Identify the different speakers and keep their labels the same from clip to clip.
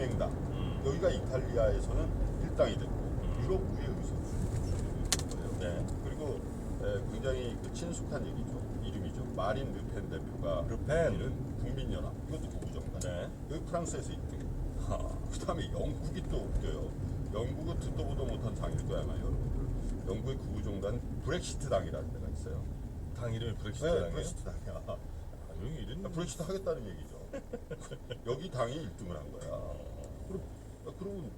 Speaker 1: 동맹당. 여기가 이탈리아에서는 일당이 됐고 유럽 우회 의석수도 있는 거예요.
Speaker 2: 네.
Speaker 1: 그리고 굉장히 그 친숙한 얘기죠. 이름이죠. 마린 르펜 대표가
Speaker 2: 르펜.
Speaker 1: 이는 국민연합. 이것도 구구정당.
Speaker 2: 네.
Speaker 1: 여기 프랑스에서 1등. 그 다음에 영국이 또 웃겨요. 영국은 듣도 보도 못한 당일 거야, 아마 여러분들. 영국의 구구정당 브렉시트 당이라는 데가 있어요.
Speaker 2: 당 이름이 브렉시트
Speaker 1: 네,
Speaker 2: 당이에요.
Speaker 1: 브렉시트 당이야.
Speaker 2: 여기 이름
Speaker 1: 브렉시트 하겠다는 얘기죠. 여기 당이 1등을 한 거야. 그러면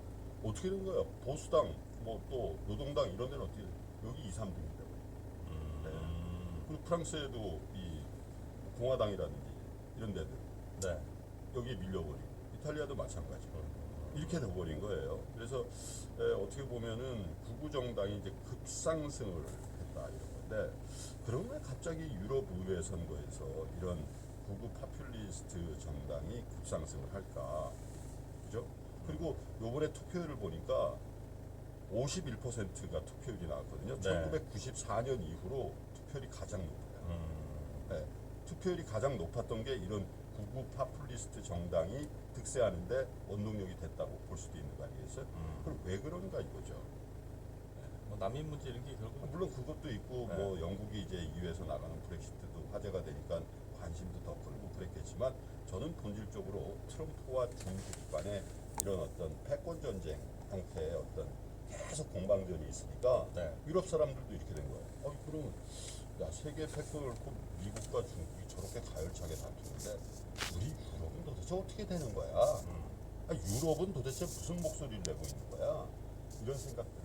Speaker 1: 어떻게 된 거야? 보수당, 뭐 또 노동당 이런 데는 어떻게 돼? 여기 2, 3등인데. 네. 그리고 프랑스에도 이 공화당이라든지 이런 데들
Speaker 2: 네.
Speaker 1: 여기에 밀려버리고 이탈리아도 마찬가지고 이렇게 돼버린 거예요. 그래서 어떻게 보면은 구구정당이 이제 급상승을 했다 이런 건데 그러면 갑자기 유럽 의회 선거에서 이런 구구 파퓰리스트 정당이 급상승을 할까? 그죠? 그리고 요번에 투표율을 보니까 51%가 투표율이 나왔거든요.
Speaker 2: 네.
Speaker 1: 1994년 이후로 투표율이 가장 높아요. 네, 투표율이 가장 높았던 게 이런 구구 파퓰리스트 정당이 득세하는데 원동력이 됐다고 볼 수도 있는 거 아니겠어요? 그럼 왜 그런가 이거죠.
Speaker 2: 뭐 난민 문제 이런 게 결국
Speaker 1: 물론 그것도 있고
Speaker 2: 네.
Speaker 1: 뭐 영국이 이제 EU에서 나가는 브렉시트도 화제가 되니까 관심도 더 끌고 그랬겠지만 저는 본질적으로 트럼프와 중국 간의 이런 어떤 패권 전쟁 형태의 어떤 계속 공방전이 있으니까
Speaker 2: 네.
Speaker 1: 유럽 사람들도 이렇게 된 거예요. 그러면 야 세계 패권을 놓고 미국과 중국이 저렇게 가열차게 다투는데 우리 유럽은 도대체 어떻게 되는 거야? 유럽은 도대체 무슨 목소리를 내고 있는 거야? 이런 생각들